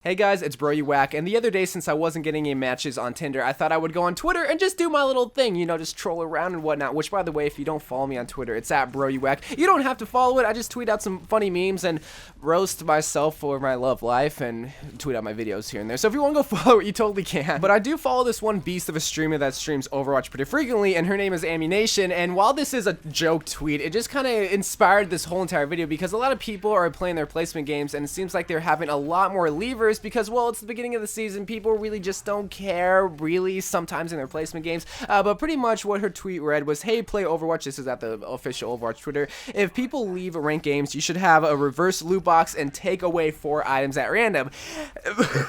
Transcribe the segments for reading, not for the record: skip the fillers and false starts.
Hey guys, it's Bro You Whack, and the other day since I wasn't getting any matches on Tinder, I thought I would go on Twitter and just do my little thing, you know, just troll around and whatnot, which by the way, if you don't follow me on Twitter, it's at Bro You Whack. You don't have to follow it, I just tweet out some funny memes and roast myself for my love life and tweet out my videos here and there. So if you want to go follow it, you totally can. But I do follow this one beast of a streamer that streams Overwatch pretty frequently, and her name is Ammu-Nation, and while this is a joke tweet, it just kind of inspired this whole entire video because a lot of people are playing their placement games, and it seems like they're having a lot more levers because, well, it's the beginning of the season, people really just don't care, really, sometimes in their placement games, but pretty much what her tweet read was, hey, play Overwatch, this is at the official Overwatch Twitter, if people leave ranked games, you should have a reverse loot box and take away 4 items at random.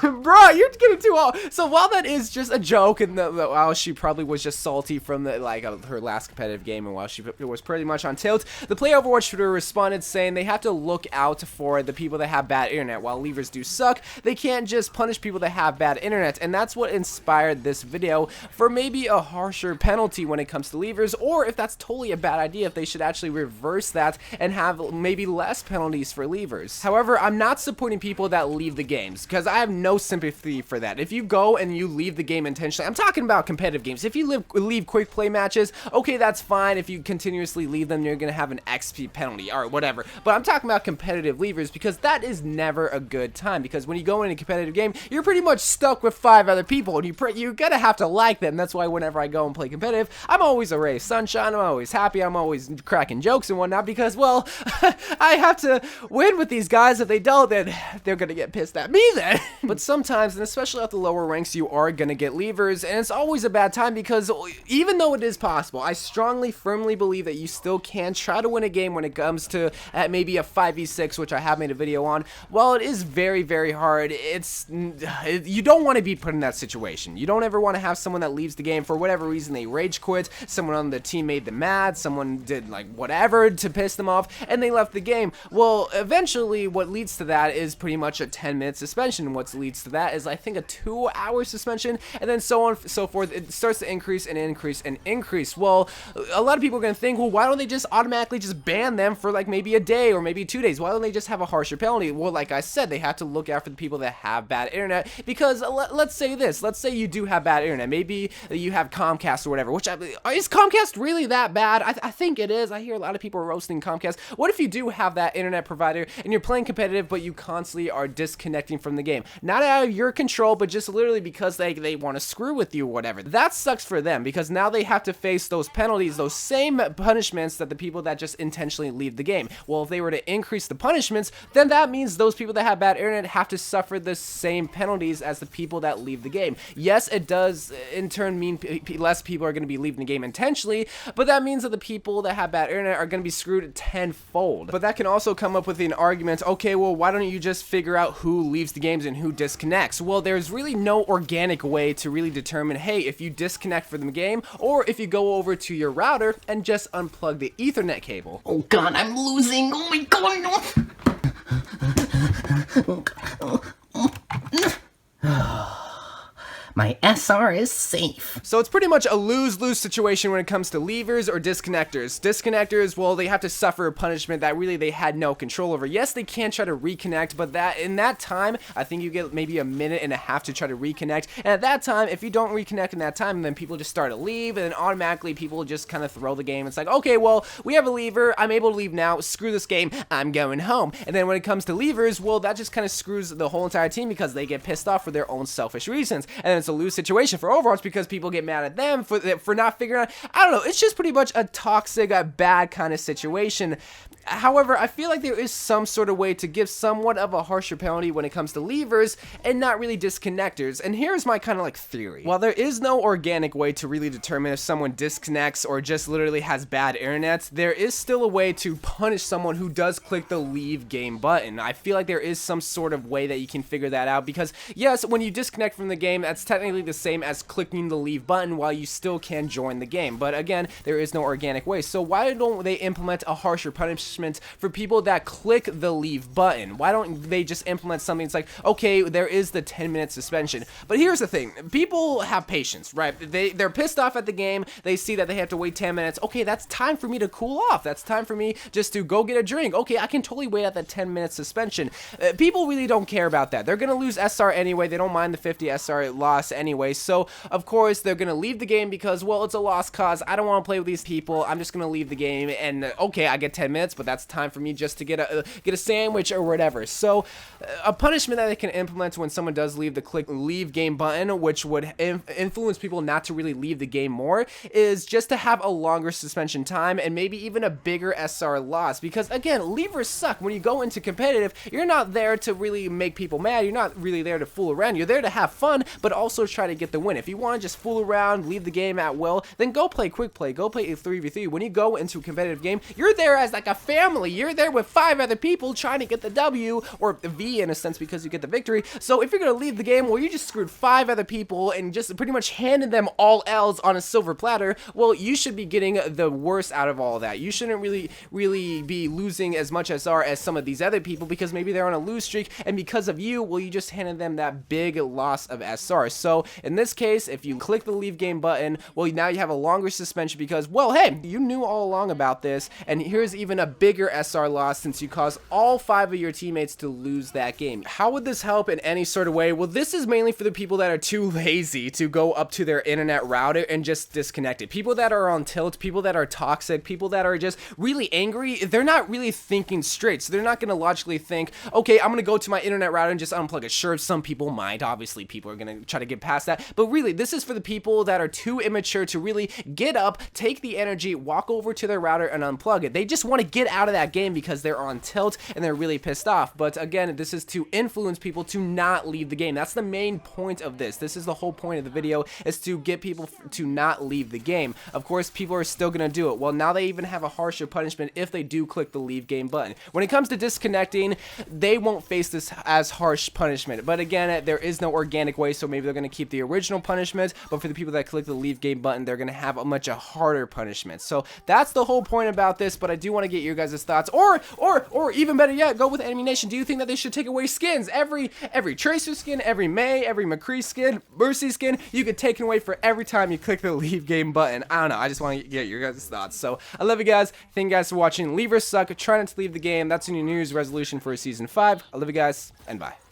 Bro, you're getting too old. So while that is just a joke, and while she probably was just salty from the, her last competitive game, and while she was pretty much on tilt, the Play Overwatch Twitter responded saying they have to look out for the people that have bad internet. While levers do suck, they can't just punish people that have bad internet, and that's what inspired this video for maybe a harsher penalty when it comes to levers, or if that's totally a bad idea, if they should actually reverse that and have maybe less penalties for levers. However, I'm not supporting people that leave the games because I have no sympathy for that. If you go and you leave the game intentionally, I'm talking about competitive games. If you leave quick play matches, okay, that's fine. If you continuously leave them, you're gonna have an XP penalty or whatever. But I'm talking about competitive levers because that is never a good time, because when you go in a competitive game, you're pretty much stuck with 5 other people, and you're gonna have to like them. That's why whenever I go and play competitive, I'm always a ray of sunshine, I'm always happy, I'm always cracking jokes and whatnot, because, well, I have to win with these guys. If they don't, then they're gonna get pissed at me then. But sometimes, and especially at the lower ranks, you are gonna get levers, and it's always a bad time because even though it is possible, I strongly, firmly believe that you still can try to win a game when it comes to maybe a 5v6, which I have made a video on. While it is very, very hard, you don't want to be put in that situation. You don't ever want to have someone that leaves the game for whatever reason. They rage quit, someone on the team made them mad, someone did like whatever to piss them off, and they left the game. Well, eventually what leads to that is pretty much a 10-minute suspension. What leads to that is, I think, a 2-hour suspension, and then so on and so forth. It starts to increase and increase and increase. Well, a lot of people are going to think, well, why don't they just automatically just ban them for like maybe a day or maybe 2 days? Why don't they just have a harsher penalty? Well, like I said, they have to look out for the people that have bad internet, because let's say this, let's say you do have bad internet, maybe you have Comcast or whatever, which is Comcast really that bad? I think it is. I hear a lot of people roasting Comcast. What if you do have that internet provider and you're playing competitive, but you constantly are disconnecting from the game, not out of your control, but just literally because they want to screw with you or whatever? That sucks for them, because now they have to face those penalties, those same punishments that the people that just intentionally leave the game. Well, if they were to increase the punishments, then that means those people that have bad internet have to suffer the same penalties as the people that leave the game. Yes, it does in turn mean less people are going to be leaving the game intentionally, but that means that the people that have bad internet are going to be screwed tenfold. But that can also come up with an argument, okay, well, why don't you just figure out who leaves the games and who disconnects? Well, there's really no organic way to really determine, hey, if you disconnect from the game, or if you go over to your router and just unplug the Ethernet cable. Oh god, I'm losing. Oh my god, no. My SR is safe. So it's pretty much a lose-lose situation when it comes to levers or disconnectors. Disconnectors, well, they have to suffer a punishment that really they had no control over. Yes, they can try to reconnect, but in that time, I think you get maybe a minute and a half to try to reconnect. And at that time, if you don't reconnect in that time, then people just start to leave, and then automatically people just kind of throw the game. It's like, okay, well, we have a lever, I'm able to leave now, screw this game, I'm going home. And then when it comes to levers, well, that just kind of screws the whole entire team because they get pissed off for their own selfish reasons. And it's a lose situation for Overwatch because people get mad at them for not figuring out. I don't know, it's just pretty much a toxic, bad kind of situation. However, I feel like there is some sort of way to give somewhat of a harsher penalty when it comes to levers and not really disconnectors. And here's my kind of like theory. While there is no organic way to really determine if someone disconnects or just literally has bad internet, there is still a way to punish someone who does click the leave game button. I feel like there is some sort of way that you can figure that out, because yes, when you disconnect from the game, that's technically the same as clicking the leave button while you still can join the game. But again, there is no organic way. So why don't they implement a harsher punishment for people that click the leave button? Why don't they just implement something that's like, okay, there is the 10-minute suspension. But here's the thing. People have patience, right? They're pissed off at the game. They see that they have to wait 10 minutes. Okay, that's time for me to cool off. That's time for me just to go get a drink. Okay, I can totally wait at that 10-minute suspension. People really don't care about that. They're going to lose SR anyway. They don't mind the 50 SR loss anyway. So, of course, they're going to leave the game because, well, it's a lost cause. I don't want to play with these people. I'm just going to leave the game. And, okay, I get 10 minutes, but that's time for me just to get a sandwich or whatever. So, a punishment that they can implement when someone does leave the click leave game button, which would influence people not to really leave the game more, is just to have a longer suspension time and maybe even a bigger SR loss. Because, again, leavers suck. When you go into competitive, you're not there to really make people mad. You're not really there to fool around. You're there to have fun, but also try to get the win. If you want to just fool around, leave the game at will, then go play quick play. Go play a 3v3. When you go into a competitive game, you're there as like a family. You're there with 5 other people trying to get the W, or V in a sense, because you get the victory. So if you're going to leave the game, well, you just screwed 5 other people and just pretty much handed them all L's on a silver platter. Well, you should be getting the worst out of all of that. You shouldn't really be losing as much SR as some of these other people, because maybe they're on a lose streak, and because of you, well, you just handed them that big loss of SR. So in this case, if you click the leave game button, well, now you have a longer suspension because, well, hey, you knew all along about this, and here's even a bigger SR loss since you caused all 5 of your teammates to lose that game. How would this help in any sort of way? Well, this is mainly for the people that are too lazy to go up to their internet router and just disconnect it. People that are on tilt, people that are toxic, people that are just really angry, they're not really thinking straight. So they're not going to logically think, okay, I'm going to go to my internet router and just unplug it. Sure, some people might. Obviously, people are going to try to get past that. But really, this is for the people that are too immature to really get up, take the energy, walk over to their router and unplug it. They just want to get out of that game because they're on tilt and they're really pissed off. But again, this is to influence people to not leave the game. That's the main point of this. This is the whole point of the video, is to get people to not leave the game. Of course, people are still going to do it. Well, now they even have a harsher punishment if they do click the leave game button. When it comes to disconnecting, they won't face this as harsh punishment. But again, there is no organic way, so maybe they're going to keep the original punishment, but for the people that click the leave game button, they're going to have a much harder punishment. So that's the whole point about this, but I do want to get your guys' thoughts, or even better yet, go with Enemy Nation. Do you think that they should take away skins? Every Tracer skin, every Mei, every McCree skin, Mercy skin, you get taken away for every time you click the leave game button. I don't know, I just want to get your guys' thoughts. So I love you guys. Thank you guys for watching. Leavers suck. Try not to leave the game. That's a new New Year's resolution for season 5. I love you guys, and bye.